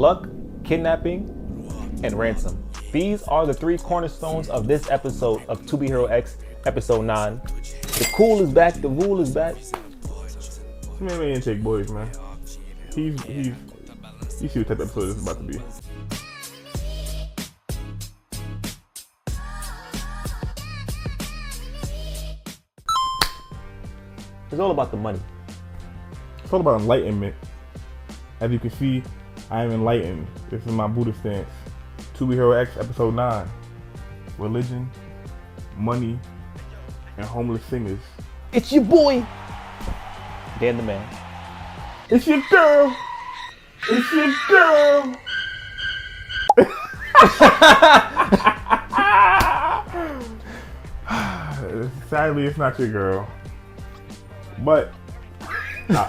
luck, kidnapping, and ransom. These are the three cornerstones of this episode of To Be Hero X, episode 9. The cool is back, the rule is back. AnimeIntake boys, man. You see what type of episode this is about to be. It's all about the money. It's all about enlightenment. As you can see, I am enlightened. This is my Buddha stance. To Be Hero X, episode 9. Religion, money, and homeless singers. It's your boy, Dan the Man. It's your girl. It's your girl. Sadly, it's not your girl. But,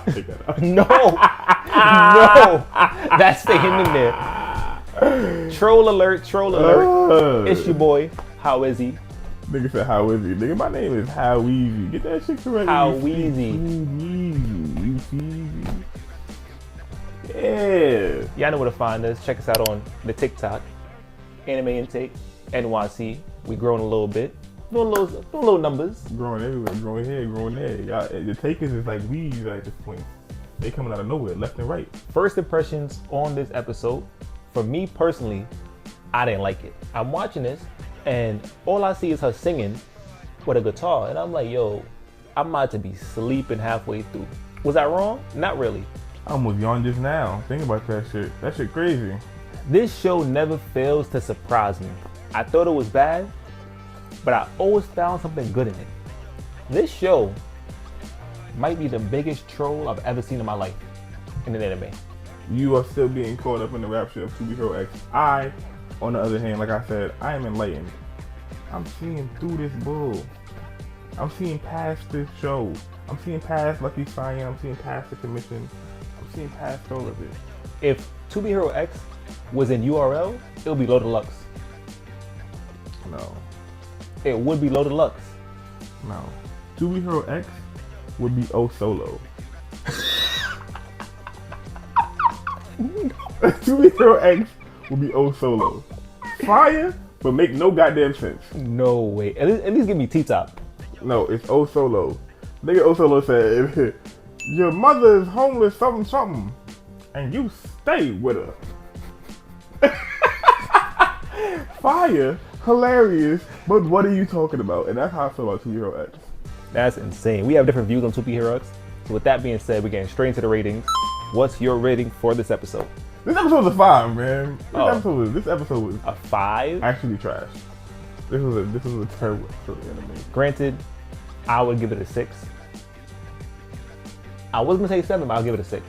take that out. No, that's staying in there. Troll alert, troll alert. It's your boy. How is he? Nigga said, how is he? Nigga, my name is How Easy. Get that shit correct. How Easy. You easy. Yeah. Y'all know where to find us. Check us out on the TikTok, AnimeIntake, NYC. We growing a little bit. Doing little numbers. Growing everywhere, growing here, growing there. Y'all, the takers is like weeds at this point. They coming out of nowhere, left and right. First impressions on this episode. For me personally, I didn't like it. I'm watching this and all I see is her singing with a guitar. And I'm like, yo, I'm about to be sleeping halfway through. Was I wrong? Not really. I almost yawned just now. Think about that shit. That shit crazy. This show never fails to surprise me. I thought it was bad, but I always found something good in it. This show might be the biggest troll I've ever seen in my life in an anime. You are still being caught up in the rapture of To Be Hero X. I, on the other hand, like I said, I am enlightened. I'm seeing through this bull. I'm seeing past this show. I'm seeing past Lucky Cyan. I'm seeing past the commission. I'm seeing past all of it. If To Be Hero X was in URL, it would be Low Deluxe. No. It would be Low Deluxe. No. To Be Hero X would be O Solo. To Be Hero X would be O Solo. Fire, but make no goddamn sense. No way. At least give me T-Top. No, it's O Solo. Nigga O Solo said, your mother is homeless, something, something, and you stay with her. Fire, hilarious, but what are you talking about? And that's how I feel about To Be Hero X. That's insane. We have different views on To Be Hero X. So with that being said, we're getting straight into the ratings. What's your rating for this episode? This episode was a 5, man. This episode was a 5? Actually trash. This was a terrible anime. Granted, I would give it a 6. I was gonna say 7, but I'll give it a 6.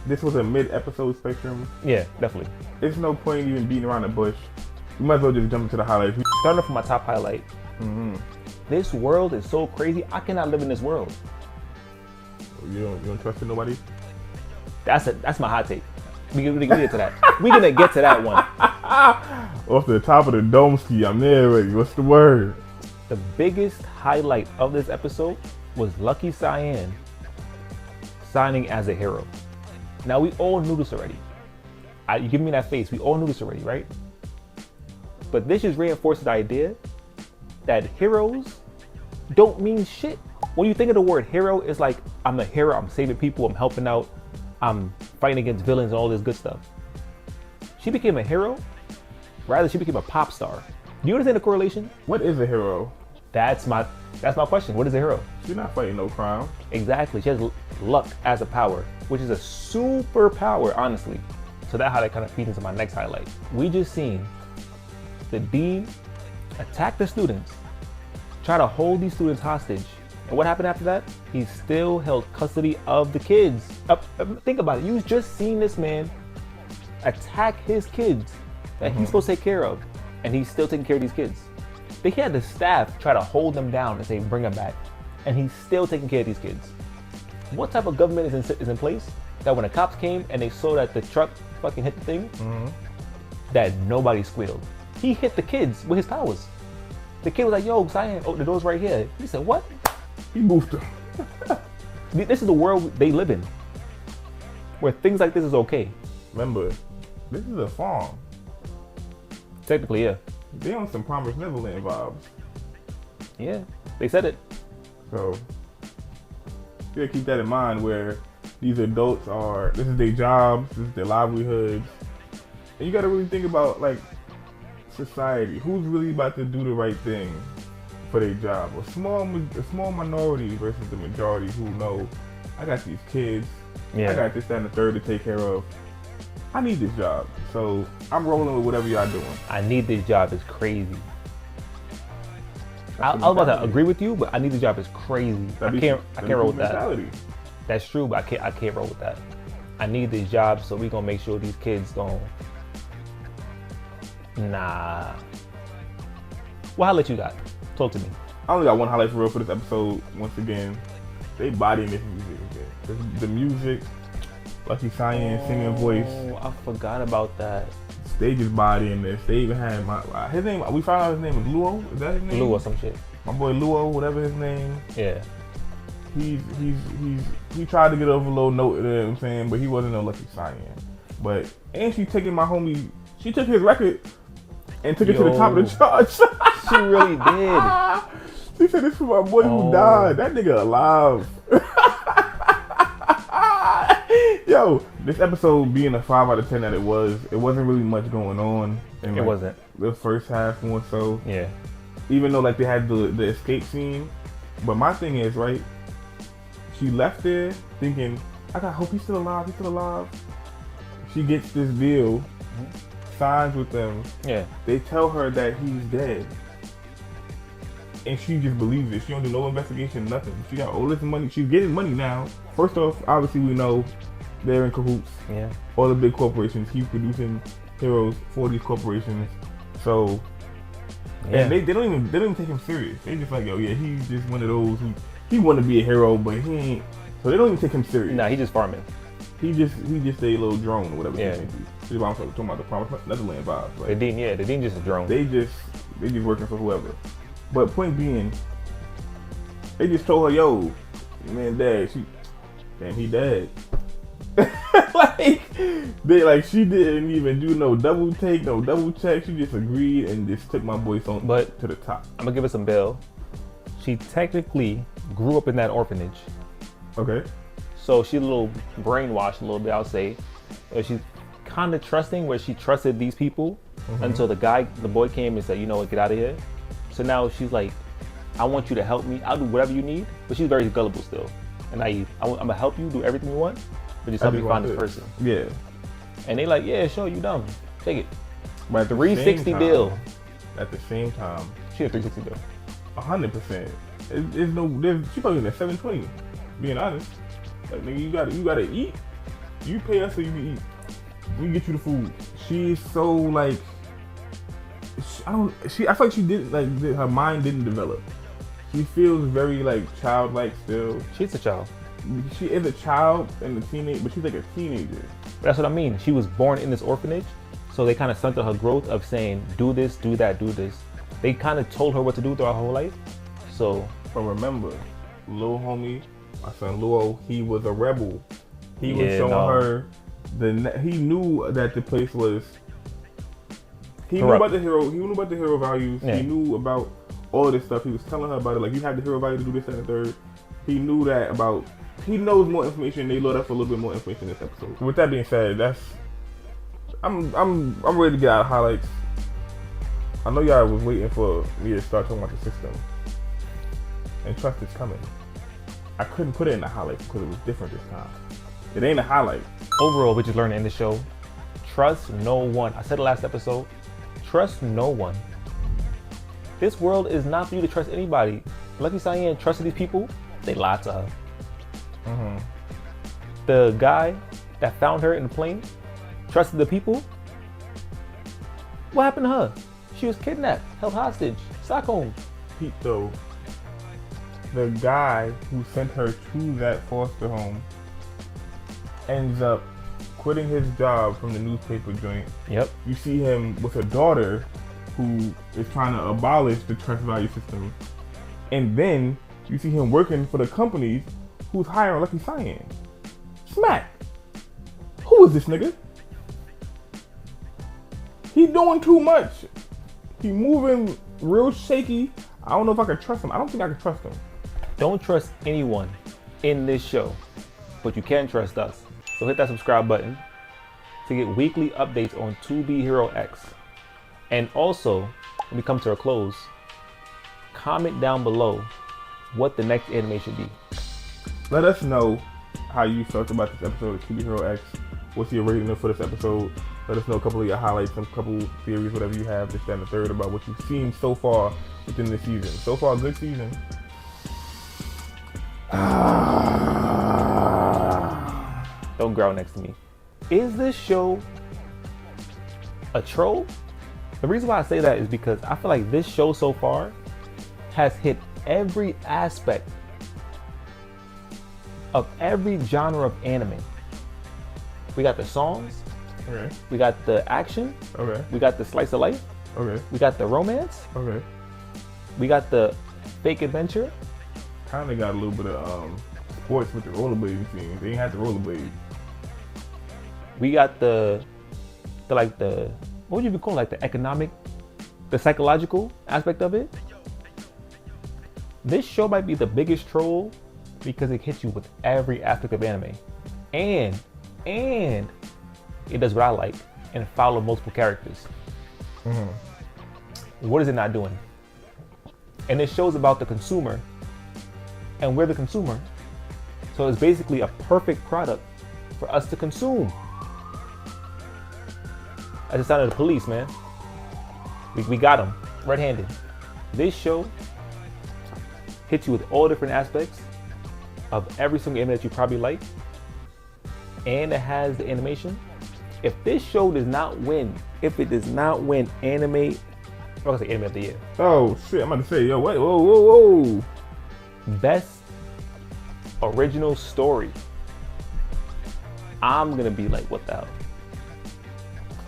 This was a mid-episode spectrum. Yeah, definitely. There's no point even beating around the bush. We might as well just jump into the highlights. Starting off with my top highlight. This world is so crazy. I cannot live in this world. You don't trust in nobody? That's my hot take. We're gonna get to that. We're gonna get to that one. Off the top of the dome ski, I'm there already. What's the word? The biggest highlight of this episode was Lucky Cyan signing as a hero. Now we all knew this already. You give me that face. We all knew this already, right? But this just reinforces the idea that heroes don't mean shit. When you think of the word hero, it's like, I'm a hero, I'm saving people, I'm helping out, I'm fighting against villains and all this good stuff. She became a hero, rather she became a pop star. Do you understand the correlation? What is a hero? That's my question. What is a hero? She's not fighting no crime. Exactly. She has luck as a power, which is a super power, honestly. So that kind of feeds into my next highlight. We just seen the dean attack the students, try to hold these students hostage. And what happened after that? He still held custody of the kids. Think about it. You just seen this man attack his kids that he's supposed to take care of, and he's still taking care of these kids. They had the staff try to hold them down and say, bring them back. And he's still taking care of these kids. What type of government is in place that when the cops came and they saw that the truck fucking hit the thing, that nobody squealed? He hit the kids with his powers. The kid was like, yo, Cyan, oh, the door's right here. He said, what? He moved them. This is the world they live in, where things like this is okay. Remember, This is a farm. Technically, yeah. They on some Promised Neverland vibes. Yeah, they said it. So you gotta keep that in mind where these adults are, this is their jobs, this is their livelihoods. And you gotta really think about like society. Who's really about to do the right thing for their job? A small minority versus the majority who know, I got these kids, I got this, that, and the third to take care of. I need this job. So I'm rolling with whatever y'all doing. I need this job is crazy. I was about to agree with you, but I need this job is crazy. I can't roll with that. That's true, but I can't roll with that. I need this job, so we gonna make sure these kids don't. Nah. What highlight you got? Talk to me. I only got one highlight for real for this episode. Once again, they bodying this music again. The music, Lucky Cyan singing voice. Oh, I forgot about that. They just bodying this. They even had his name. We found out his name was Luo. Is that his name? Luo, some shit. My boy Luo, whatever his name. Yeah. He tried to get over a little note, you know what I'm saying, but he wasn't a Lucky Cyan. But and she taking my homie. She took his record and took it to the top of the charts. She really did. She said, "This for my boy who died. That nigga alive." Yo, this episode being a 5 out of 10 that it wasn't really much going on. And it wasn't. The first half more so. Yeah. Even though like they had the escape scene, but my thing is right. She left there thinking, I hope he's still alive. He's still alive. She gets this deal, signs with them. Yeah. They tell her that he's dead. And she just believes it. She don't do no investigation, nothing. She got all this money. She's getting money now. First off, obviously we know they're in cahoots. Yeah. All the big corporations. He's producing heroes for these corporations. So, and they don't even take him serious. They just like, yo, yeah, he's just one of those who he want to be a hero, but he ain't. So they don't even take him serious. Nah, he just farming. He just a little drone or whatever. Yeah. This is why I'm talking about the Promised Neverland vibes. Like, They didn't just a drone. They just working for whoever. But point being, they just told her, yo, man, dad, he dead. She didn't even do no double take, no double check. She just agreed and just took my boy to the top. I'm gonna give her some bail. She technically grew up in that orphanage. Okay. So she's a little brainwashed a little bit, I'll say. She's kind of trusting where she trusted these people until the boy came and said, you know what, get out of here. So now she's like, I want you to help me. I'll do whatever you need. But she's very gullible still and naive. I'm gonna help you do everything you want, but just help me find this person. Yeah. And they like, yeah, sure, you dumb. Take it. But 360 bill. At the same time, she a 360 bill. 100%. She probably in at 720. Being honest, like nigga, you gotta eat. You pay us so you can eat. We get you the food. She's so like, I feel like she didn't her mind didn't develop. She feels very like childlike still. She's a child. She is a child and a teenager, but she's like a teenager. That's what I mean. She was born in this orphanage, so they kind of stunted her growth of saying, do this, do that, do this. They kind of told her what to do throughout her whole life. So, but remember, little homie, my son Luo, he was a rebel. He was showing her he knew that the place was. He knew about the hero. He knew about the hero values. Yeah. He knew about all this stuff. He was telling her about it. Like, you have the hero value to do this, that, and the third. He knew that about. He knows more information. They load up for a little bit more information in this episode. With that being said, I'm ready to get out of highlights. I know y'all was waiting for me to start talking about the system. And trust is coming. I couldn't put it in the highlights because it was different this time. It ain't a highlight. Overall, we just learned in the show, trust no one. I said it last episode, trust no one. This world is not for you to trust anybody. Lucky Cyan trusted these people, they lied to her. The guy that found her in the plane trusted the people. What happened to her? She was kidnapped, held hostage, Stockholm. Pete, though, the guy who sent her to that foster home ends up quitting his job from the newspaper joint. Yep. You see him with a daughter who is trying to abolish the trust value system. And then you see him working for the companies who's hiring Lucky Cyan. Smack. Who is this nigga? He doing too much. He moving real shaky. I don't know if I can trust him. I don't think I can trust him. Don't trust anyone in this show, but you can trust us. So hit that subscribe button to get weekly updates on 2B Hero X. And also, when we come to a close, comment down below what the next anime should be. Let us know how you felt about this episode of 2B Hero X. What's your rating for this episode? Let us know a couple of your highlights, some couple theories, whatever you have, this, that, and the third about what you've seen so far within the season. So far, a good season. Don't growl next to me. Is this show a troll? The reason why I say that is because I feel like this show so far has hit every aspect of every genre of anime. We got the songs. Okay. We got the action. Okay. We got the slice of life. Okay. We got the romance. Okay. We got the fake adventure. Kind of got a little bit of sports with the rollerblading scene. They ain't had the rollerblade. We got the what would you be calling, like the economic, the psychological aspect of it. This show might be the biggest troll because it hits you with every aspect of anime, and it does what I like and follow multiple characters. What is it not doing? And it shows about the consumer, and we're the consumer, so it's basically a perfect product for us to consume. I just sounded the police, man. We got them red-handed. This show hits you with all different aspects of every single anime that you probably like, and it has the animation. If this show does not win, anime, I'm gonna say anime of the year. Oh shit! I'm about to say, yo, wait, whoa. Best original story. I'm gonna be like, what the hell?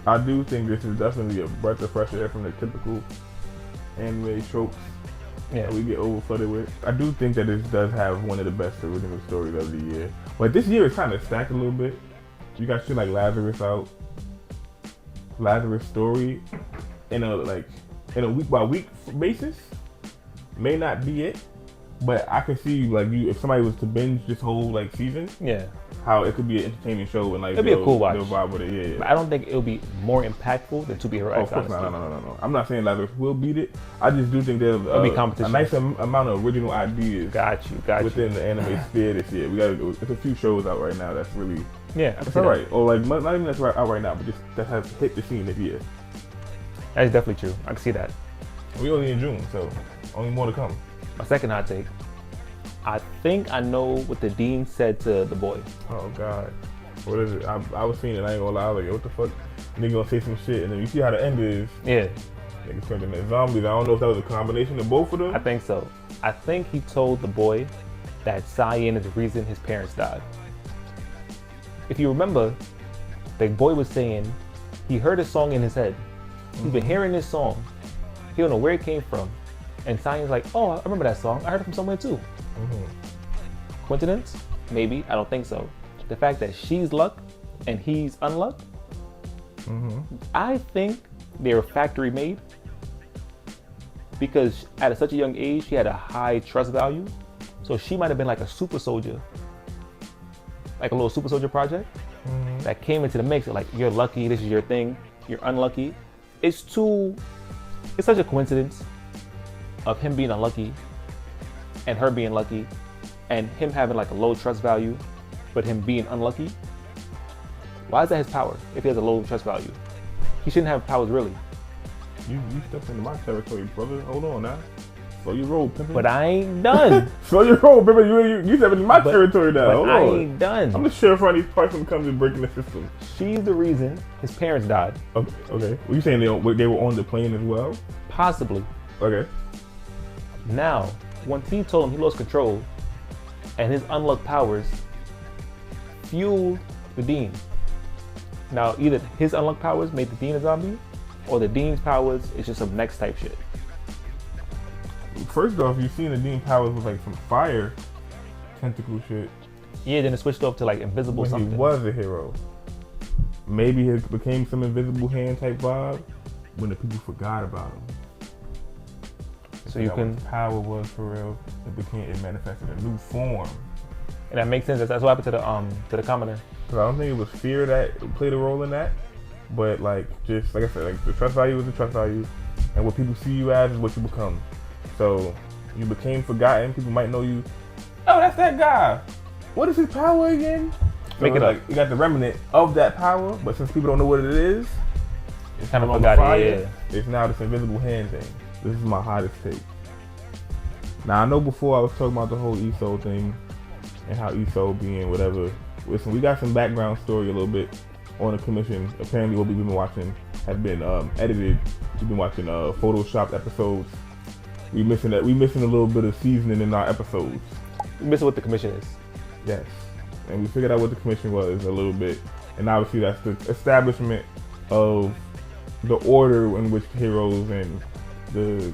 I do think this is definitely a breath of fresh air from the typical anime tropes that we get overflooded with. I do think that this does have one of the best original stories of the year. But this year is kind of stacked a little bit. You got shit like Lazarus out, Lazarus story, in a week by week basis. May not be it, but I can see if somebody was to binge this whole season. Yeah. How it could be an entertaining show and it'd be a cool watch. They'll vibe with it, yeah. But I don't think it'll be more impactful than 2B Hero X. Of course not. No. I'm not saying Lazarus will beat it. I just do think there's a nice amount of original ideas. Got you. Within the anime sphere this year. There's a few shows out right now that's really it's all right. Or not even that's out right now, but just that have hit the scene this year. That is definitely true. I can see that. We only in June, so only more to come. My second hot take. I think I know what the dean said to the boy. Oh God. What is it? I was seeing it, I ain't gonna lie, I was like, what the fuck? Nigga gonna say some shit, and then you see how the end is. Yeah. Niggas turned into zombies. I don't know if that was a combination of both of them. I think so. I think he told the boy that Cyan is the reason his parents died. If you remember, the boy was saying he heard a song in his head. He's been hearing this song. He don't know where it came from. And Cyan's like, oh, I remember that song. I heard it from somewhere too. Coincidence? Maybe. I don't think so. The fact that she's luck and he's unluck, I think they were factory made because at such a young age, she had a high trust value. So she might have been like a super soldier, like a little super soldier project that came into the mix. Like, you're lucky, this is your thing, you're unlucky. It's such a coincidence of him being unlucky and her being lucky and him having like a low trust value, but him being unlucky. Why is that his power if he has a low trust value? He shouldn't have powers, really. You stepped into my territory, brother. Hold on now. Slow your roll, pimpin'. But I ain't done. Slow your roll, pimpin'. You stepped into my territory now. But Hold I on. ain't done. I'm the sheriff around these parts when it comes to breaking the system. She's the reason his parents died. Okay. Were you saying they were on the plane as well? Possibly. Okay. Now, once he told him he lost control and his unlocked powers fueled the Dean. Now, either his unlocked powers made the Dean a zombie, or the Dean's powers is just some next type shit. First off, you've seen the Dean powers with like some fire tentacle shit. Yeah, then it switched off to like invisible when something. He was a hero. Maybe it became some invisible hand type vibe when the people forgot about him. So you can, what power was for real. It manifested a new form. and that makes sense. That's what happened to the commoner. So I don't think it was fear that played a role in that, but like just like I said, like the trust value is the trust value, and what people see you as is what you become. So you became forgotten. People might know you. Oh, that's that guy. What is his power again? So Make it like, up. You got the remnant of that power, but since people don't know what it is, It's kind of on forgot fire, it. Yeah. it's now this invisible hand thing. This is my hottest take. Now I know before I was talking about the whole ESO thing and how ESO being whatever. Listen, we got some background story a little bit on the commission. Apparently what we've been watching has been edited. We've been watching photoshopped episodes. We missing a little bit of seasoning in our episodes. We miss what the commission is. Yes. And we figured out what the commission was a little bit. And obviously that's the establishment of the order in which heroes and the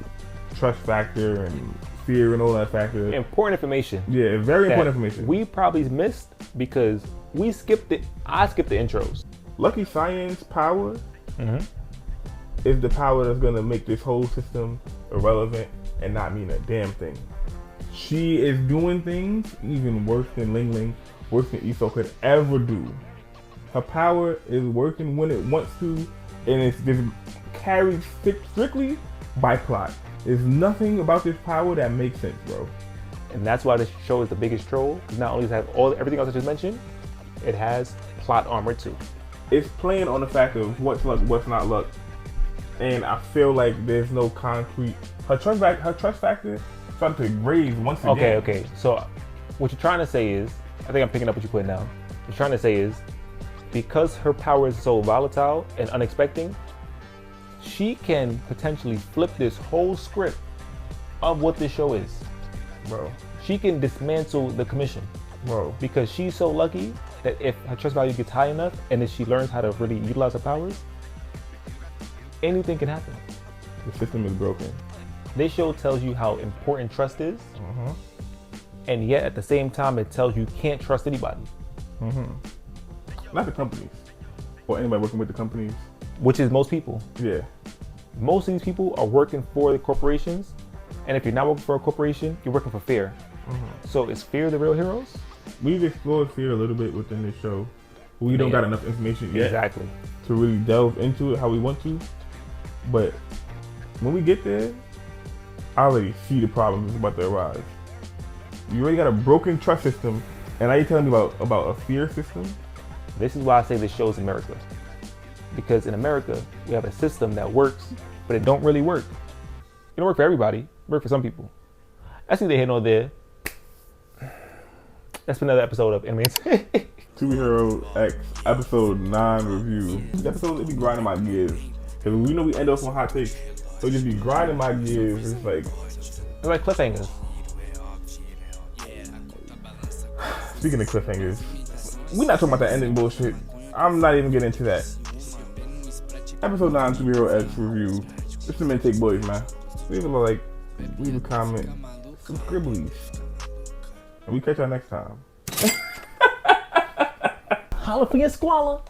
trust factor and fear and all that factor. Important information. Yeah, very that important information. we probably missed because we skipped it. I skipped the intros. Lucky Cyan's power is the power that's gonna make this whole system irrelevant and not mean a damn thing. She is doing things even worse than Ling Ling, worse than ESO could ever do. Her power is working when it wants to, and it's just carried strictly by plot. There's nothing about this power that makes sense, bro. And that's why this show is the biggest troll. Because not only does it have everything else I just mentioned, it has plot armor too. It's playing on the fact of what's luck, what's not luck. And I feel like there's no concrete. Her trust factor started to raise once again. Okay. So what you're trying to say is, I think I'm picking up what you're putting down. What you're trying to say is, because her power is so volatile and unexpected, she can potentially flip this whole script of what this show is. Bro. She can dismantle the commission. Bro. Because she's so lucky that if her trust value gets high enough and if she learns how to really utilize her powers, anything can happen. The system is broken. This show tells you how important trust is, and yet at the same time it tells you can't trust anybody. Not the companies, or anybody working with the companies. Which is most people. Yeah. Most of these people are working for the corporations, and if you're not working for a corporation, you're working for fear. So is fear the real heroes? We've explored fear a little bit within this show. We don't got enough information yet Exactly. to really delve into it how we want to. But when we get there, I already see the problems about to arise. You already got a broken trust system, and now you're telling me about a fear system? This is why I say this show is America. Because in America, we have a system that works, but it don't really work. It don't work for everybody, it works for some people. That's neither here nor there. That's been another episode of AnimeIntake. Superhero X episode 9 review. This episode, it be grinding my gears. Because we know we end up on hot takes, so it just be grinding my gears. It's like cliffhangers. Speaking of cliffhangers, we're not talking about that ending bullshit. I'm not even getting into that. Episode 9 Superhero X review. It's the AnimeIntake boys, man. Leave a like, leave a comment, some scribblies. And we catch y'all next time. Holla for your squalor.